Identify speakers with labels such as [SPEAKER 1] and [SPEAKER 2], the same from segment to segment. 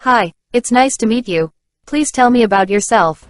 [SPEAKER 1] Hi, it's nice to meet you. Please tell me about yourself.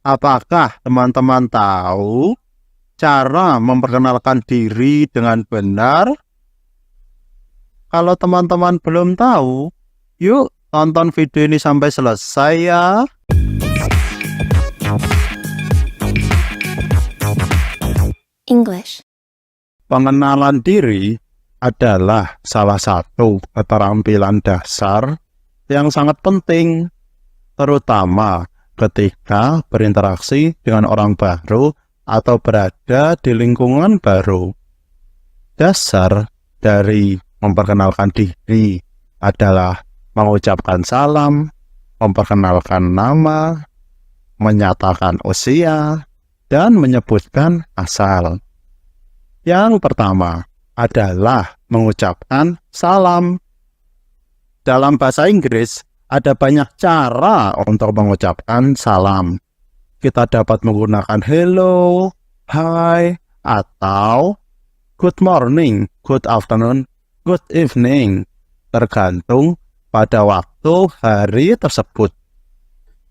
[SPEAKER 2] Apakah teman-teman tahu cara memperkenalkan diri dengan benar? Kalau teman-teman belum tahu, yuk tonton video ini sampai selesai ya.
[SPEAKER 3] English.
[SPEAKER 2] Pengenalan diri adalah salah satu keterampilan dasar yang sangat penting, terutama ketika berinteraksi dengan orang baru atau berada di lingkungan baru. Dasar dari memperkenalkan diri adalah mengucapkan salam, memperkenalkan nama, menyatakan usia, dan menyebutkan asal. Yang pertama adalah mengucapkan salam. Dalam bahasa Inggris, ada banyak cara untuk mengucapkan salam. Kita dapat menggunakan hello, hi, atau good morning, good afternoon, good evening, tergantung pada waktu hari tersebut.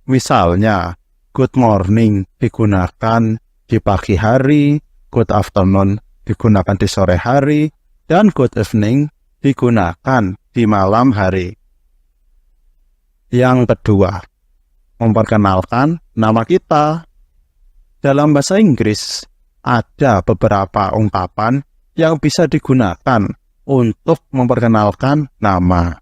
[SPEAKER 2] Misalnya, good morning digunakan di pagi hari, good afternoon digunakan di sore hari, dan good evening digunakan di malam hari. Yang kedua, memperkenalkan nama kita. Dalam bahasa Inggris, ada beberapa ungkapan yang bisa digunakan untuk memperkenalkan nama.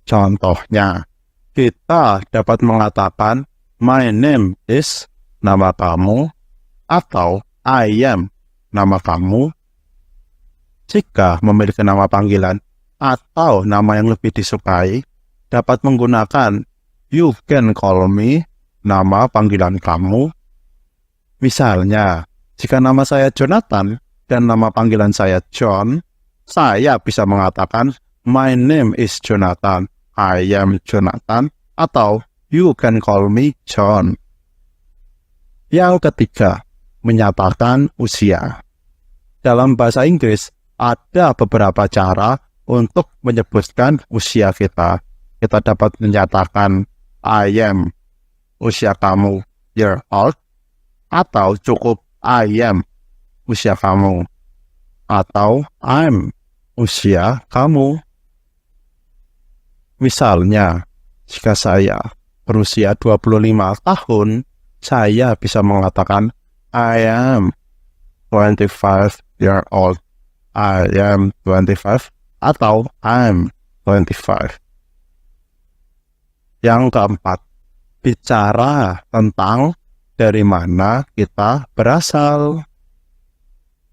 [SPEAKER 2] Contohnya, kita dapat mengatakan, my name is, nama kamu, atau I am, nama kamu. Jika memiliki nama panggilan atau nama yang lebih disukai, dapat menggunakan you can call me, nama panggilan kamu. Misalnya, jika nama saya Jonathan dan nama panggilan saya John, saya bisa mengatakan my name is Jonathan, I am Jonathan, atau you can call me John. Yang ketiga, menyatakan usia. Dalam bahasa Inggris, ada beberapa cara untuk menyebutkan usia kita. Kita dapat menyatakan I am, usia kamu, year old, atau cukup I am, usia kamu, atau I'm, usia kamu. Misalnya, jika saya berusia 25 tahun, saya bisa mengatakan I am 25 year old, I am 25, atau I'm 25. Yang keempat, bicara tentang dari mana kita berasal.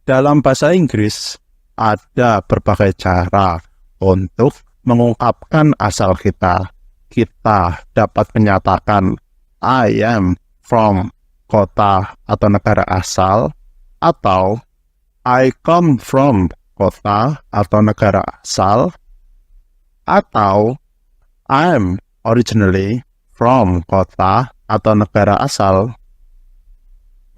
[SPEAKER 2] Dalam bahasa Inggris, ada berbagai cara untuk mengungkapkan asal kita. Kita dapat menyatakan I am from kota atau negara asal, atau I come from kota atau negara asal, atau I'm originally from kota atau negara asal.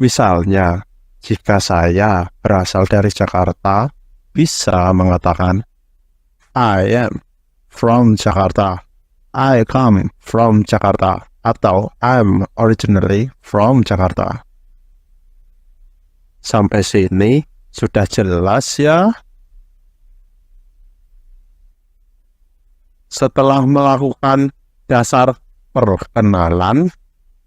[SPEAKER 2] Misalnya, jika saya berasal dari Jakarta, bisa mengatakan I am from Jakarta, I come from Jakarta, atau I'm originally from Jakarta. Sampai sini sudah jelas ya? Setelah melakukan dasar perkenalan,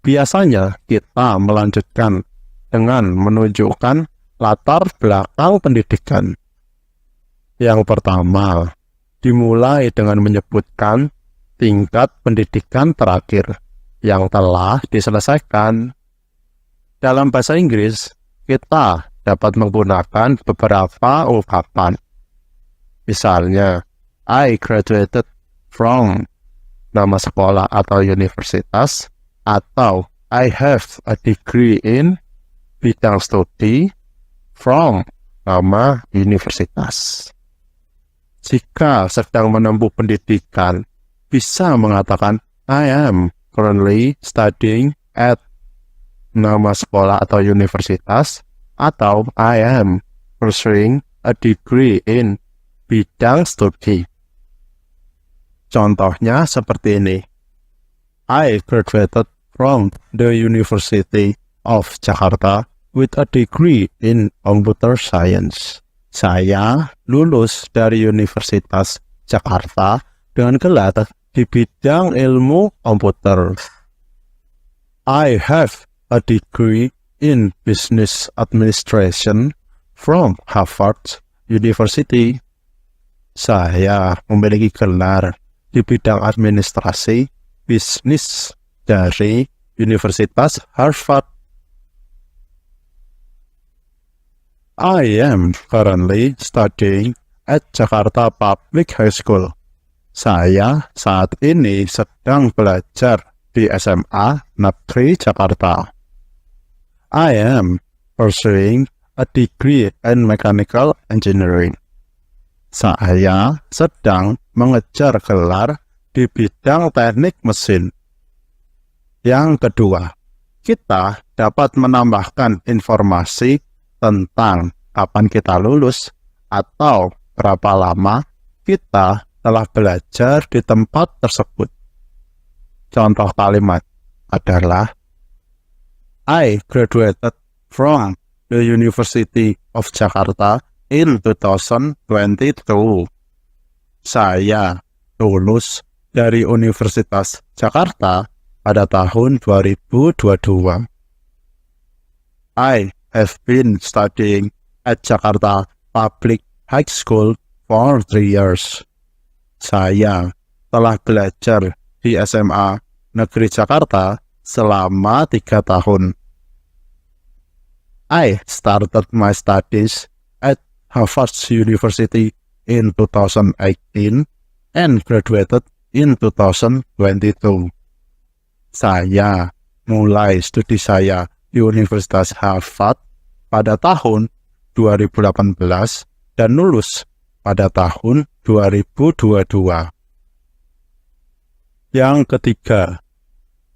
[SPEAKER 2] biasanya kita melanjutkan dengan menunjukkan latar belakang pendidikan. Yang pertama, dimulai dengan menyebutkan tingkat pendidikan terakhir yang telah diselesaikan. Dalam bahasa Inggris, kita dapat menggunakan beberapa ungkapan. Misalnya, I graduated from nama sekolah atau universitas, atau I have a degree in bidang studi from nama universitas. Jika sedang menempuh pendidikan, bisa mengatakan I am currently studying at nama sekolah atau universitas, atau I am pursuing a degree in bidang studi. Contohnya seperti ini. I graduated from the University of Jakarta with a degree in computer science. Saya lulus dari Universitas Jakarta dengan gelar di bidang ilmu komputer. I have a degree in business administration from Harvard University. Saya memiliki gelar di bidang administrasi bisnis dari Universitas Harvard. I am currently studying at Jakarta Public High School. Saya saat ini sedang belajar di SMA Negeri Jakarta. I am pursuing a degree in mechanical engineering. Saya sedang mengejar gelar di bidang teknik mesin. Yang kedua, kita dapat menambahkan informasi tentang kapan kita lulus atau berapa lama kita telah belajar di tempat tersebut. Contoh kalimat adalah I graduated from the University of Jakarta in 2022. Saya lulus dari Universitas Jakarta pada tahun 2022. I have been studying at Jakarta Public High School for 3 years. Saya telah belajar di SMA Negeri Jakarta selama 3 tahun. I started my studies at Harvard University in 2018 and graduated in 2022. Saya mulai studi saya di Universitas Harvard pada tahun 2018 dan lulus pada tahun 2022. Yang ketiga,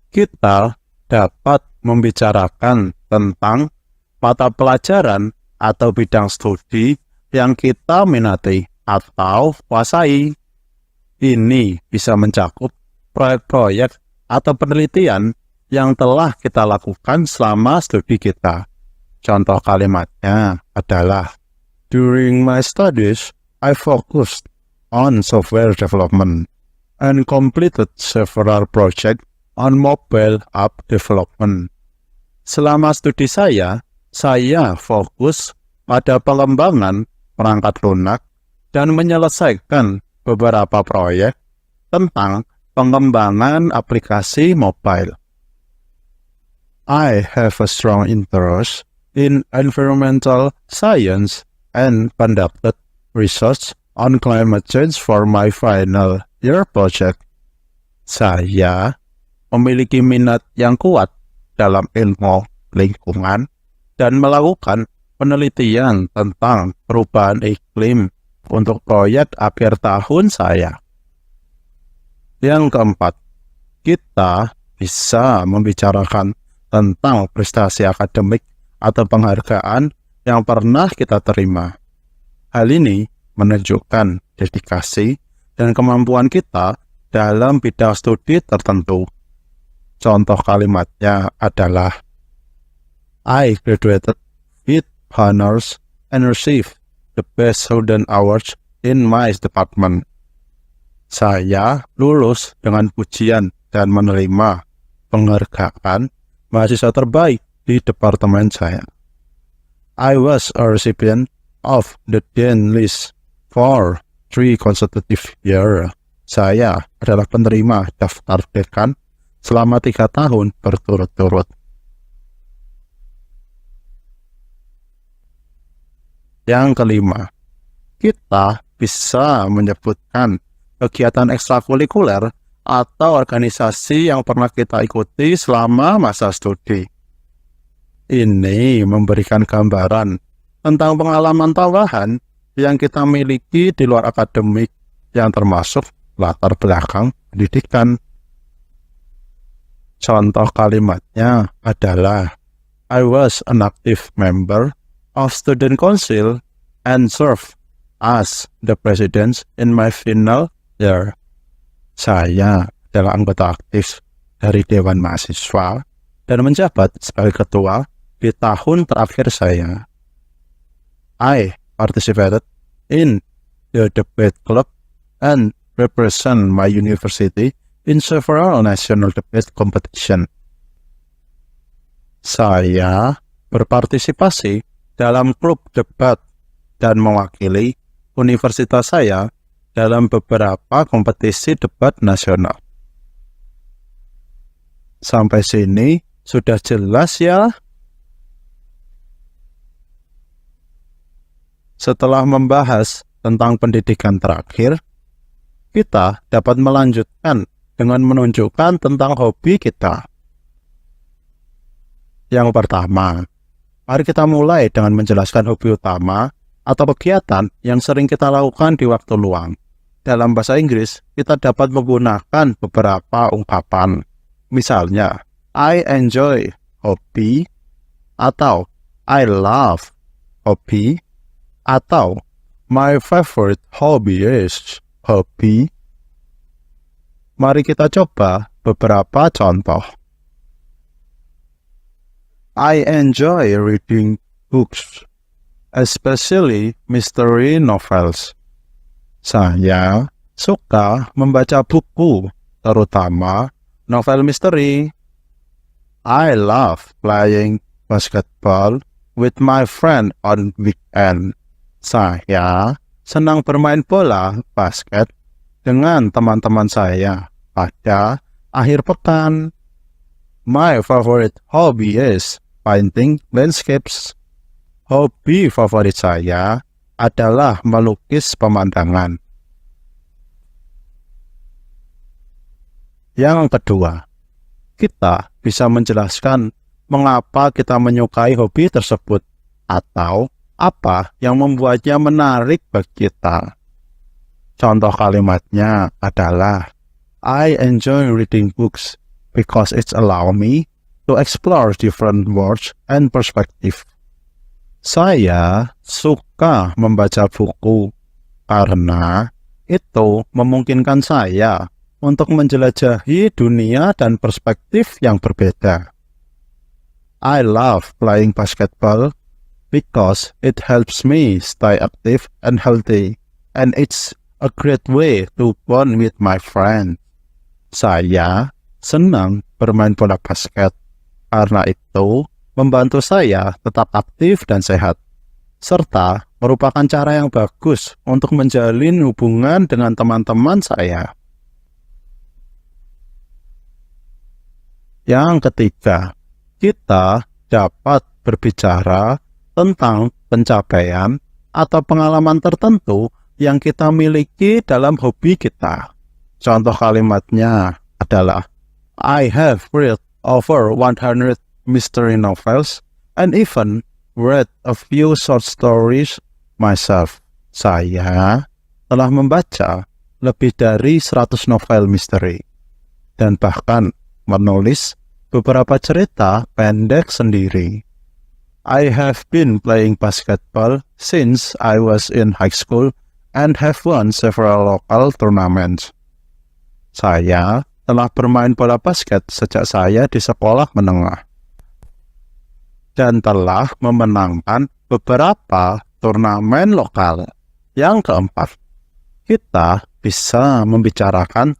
[SPEAKER 2] kita dapat membicarakan tentang mata pelajaran atau bidang studi yang kita minati atau kuasai. Ini bisa mencakup proyek-proyek atau penelitian yang telah kita lakukan selama studi kita. Contoh kalimatnya adalah, during my studies, I focused on software development and completed several projects on mobile app development. Selama studi saya fokus pada pengembangan perangkat lunak dan menyelesaikan beberapa proyek tentang pengembangan aplikasi mobile. I have a strong interest in environmental science and conducted research on climate change for my final year project. Saya memiliki minat yang kuat dalam ilmu lingkungan dan melakukan penelitian tentang perubahan iklim untuk proyek akhir tahun saya. Yang keempat, kita bisa membicarakan tentang prestasi akademik atau penghargaan yang pernah kita terima. Hal ini menunjukkan dedikasi dan kemampuan kita dalam bidang studi tertentu. Contoh kalimatnya adalah, I graduated with honors and received the best student awards in my department. Saya lulus dengan pujian dan menerima penghargaan mahasiswa terbaik di departemen saya. I was a recipient of the Dean List for 3 consecutive years. Saya adalah penerima daftar dekan selama 3 tahun berturut-turut. Yang kelima, kita bisa menyebutkan kegiatan ekstrakurikuler atau organisasi yang pernah kita ikuti selama masa studi. Ini memberikan gambaran tentang pengalaman tambahan yang kita miliki di luar akademik yang termasuk latar belakang pendidikan. Contoh kalimatnya adalah, I was an active member of student council and served as the president in my final year. Saya adalah anggota aktif dari Dewan Mahasiswa dan menjabat sebagai ketua di tahun terakhir saya. I participated in the debate club and represent my university in several national debate competition. Saya berpartisipasi dalam klub debat dan mewakili universitas saya dalam beberapa kompetisi debat nasional. Sampai sini sudah jelas ya? Setelah membahas tentang pendidikan terakhir, kita dapat melanjutkan dengan menunjukkan tentang hobi kita. Yang pertama, mari kita mulai dengan menjelaskan hobi utama atau kegiatan yang sering kita lakukan di waktu luang. Dalam bahasa Inggris, kita dapat menggunakan beberapa ungkapan. Misalnya, I enjoy hobi, atau I love hobi, atau my favorite hobby is hobi. Mari kita coba beberapa contoh. I enjoy reading books, especially mystery novels. Saya suka membaca buku, terutama novel misteri. I love playing basketball with my friend on weekend. Saya senang bermain bola basket dengan teman-teman saya pada akhir pekan. My favorite hobby is painting landscapes. Hobi favorit saya adalah melukis pemandangan. Yang kedua, kita bisa menjelaskan mengapa kita menyukai hobi tersebut atau apa yang membuatnya menarik bagi kita. Contoh kalimatnya adalah I enjoy reading books because it allows me to explore different worlds and perspectives. Saya suka membaca buku karena itu memungkinkan saya untuk menjelajahi dunia dan perspektif yang berbeda. I love playing basketball because it helps me stay active and healthy, and it's a great way to bond with my friends. Saya senang bermain bola basket karena itu membantu saya tetap aktif dan sehat, serta merupakan cara yang bagus untuk menjalin hubungan dengan teman-teman saya. Yang ketiga, kita dapat berbicara tentang pencapaian atau pengalaman tertentu yang kita miliki dalam hobi kita. Contoh kalimatnya adalah I have read over 100 mystery novels and even read a few short stories myself. Saya telah membaca lebih dari 100 novel misteri dan bahkan menulis beberapa cerita pendek sendiri. I have been playing basketball since I was in high school and have won several local tournaments. Saya telah bermain bola basket sejak saya di sekolah menengah dan telah memenangkan beberapa turnamen lokal. Yang keempat, kita bisa membicarakan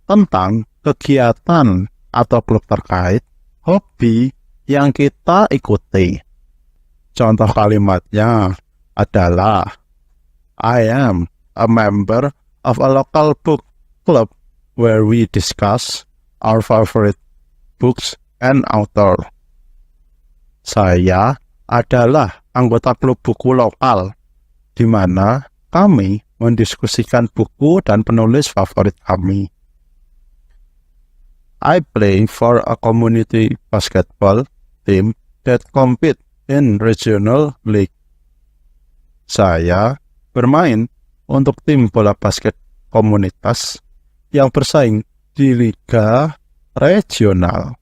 [SPEAKER 2] tentang kegiatan atau klub terkait hobi yang kita ikuti. Contoh kalimatnya adalah I am a member of a local book club where we discuss our favorite books and author. Saya adalah anggota klub buku lokal di mana kami mendiskusikan buku dan penulis favorit kami. I play for a community basketball team that compete in regional league. Saya bermain untuk tim bola basket komunitas yang bersaing di liga regional.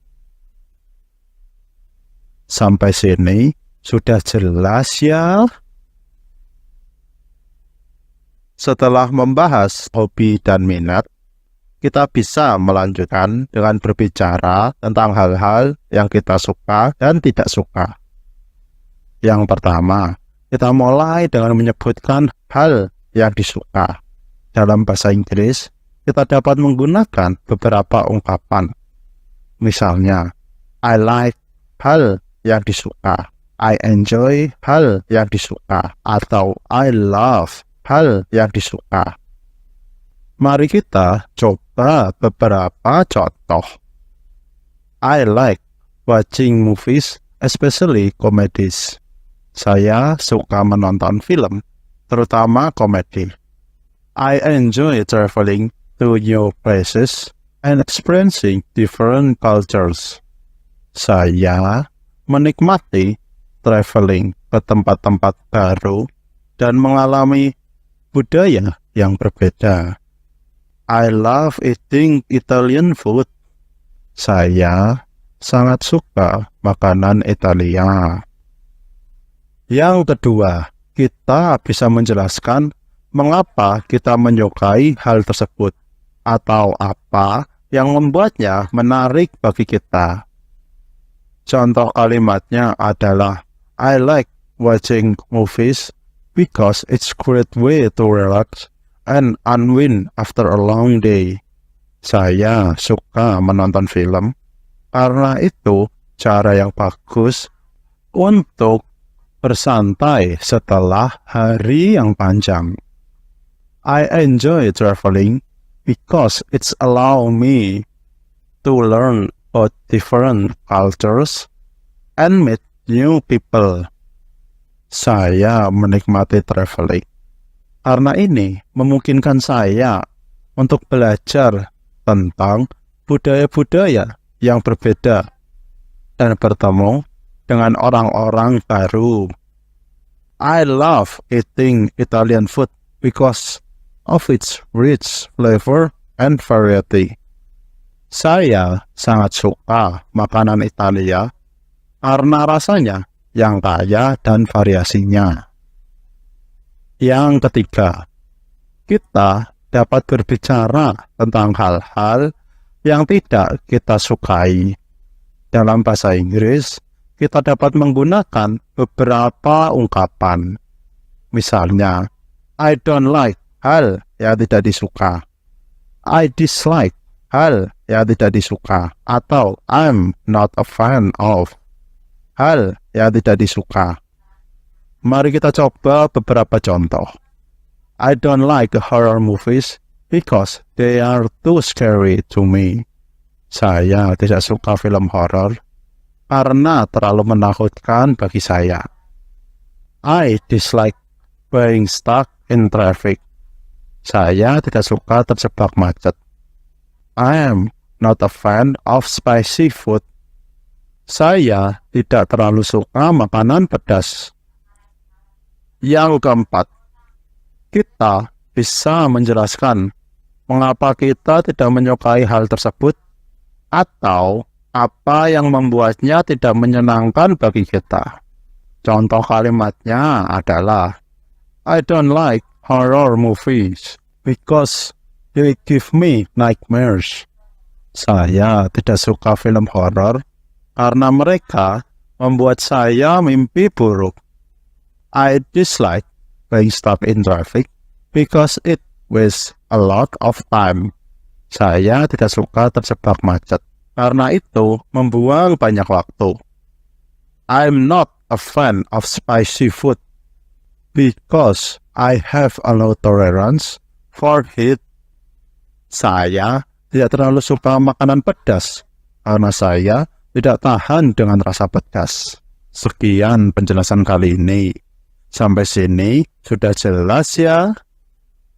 [SPEAKER 2] Sampai sini sudah jelas ya? Setelah membahas hobi dan minat, kita bisa melanjutkan dengan berbicara tentang hal-hal yang kita suka dan tidak suka. Yang pertama, kita mulai dengan menyebutkan hal yang disuka. Dalam bahasa Inggris, kita dapat menggunakan beberapa ungkapan. Misalnya, I like hal yang disuka, I enjoy hal yang disuka, atau I love hal yang disuka. Mari kita coba beberapa contoh. I like watching movies, especially comedies. Saya suka menonton film, terutama komedi. I enjoy traveling to new places and experiencing different cultures. Saya menikmati traveling ke tempat-tempat baru dan mengalami budaya yang berbeda. I love eating Italian food. Saya sangat suka makanan Italia. Yang kedua, kita bisa menjelaskan mengapa kita menyukai hal tersebut atau apa yang membuatnya menarik bagi kita. Contoh kalimatnya adalah I like watching movies because it's a great way to relax and unwind after a long day. Saya suka menonton film karena itu cara yang bagus untuk bersantai setelah hari yang panjang. I enjoy traveling because it's allow me to learn about different cultures and meet new people. Saya menikmati traveling karena ini memungkinkan saya untuk belajar tentang budaya-budaya yang berbeda dan bertemu dengan orang-orang baru. I love eating Italian food because of its rich flavor and variety. Saya sangat suka makanan Italia karena rasanya yang kaya dan variasinya. Yang ketiga, kita dapat berbicara tentang hal-hal yang tidak kita sukai. Dalam bahasa Inggris, kita dapat menggunakan beberapa ungkapan. Misalnya, I don't like hal yang tidak disuka. I dislike hal yang tidak disuka. Atau I'm not a fan of hal yang tidak disuka. Mari kita coba beberapa contoh. I don't like horror movies because they are too scary to me. Saya tidak suka film horor karena terlalu menakutkan bagi saya. I dislike being stuck in traffic. Saya tidak suka terjebak macet. I am not a fan of spicy food. Saya tidak terlalu suka makanan pedas. Yang keempat, kita bisa menjelaskan mengapa kita tidak menyukai hal tersebut atau apa yang membuatnya tidak menyenangkan bagi kita. Contoh kalimatnya adalah I don't like horror movies because they give me nightmares. Saya tidak suka film horor karena mereka membuat saya mimpi buruk. I dislike being stuck in traffic because it wastes a lot of time. Saya tidak suka terjebak macet karena itu membuang banyak waktu. I'm not a fan of spicy food because I have a low tolerance for heat. Saya tidak terlalu suka makanan pedas karena saya tidak tahan dengan rasa pedas. Sekian penjelasan kali ini. Sampai sini sudah jelas ya?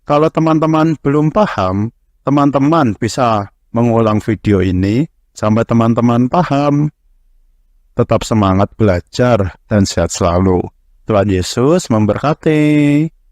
[SPEAKER 2] Kalau teman-teman belum paham, teman-teman bisa mengulang video ini sampai teman-teman paham. Tetap semangat belajar dan sehat selalu. Tuhan Yesus memberkati.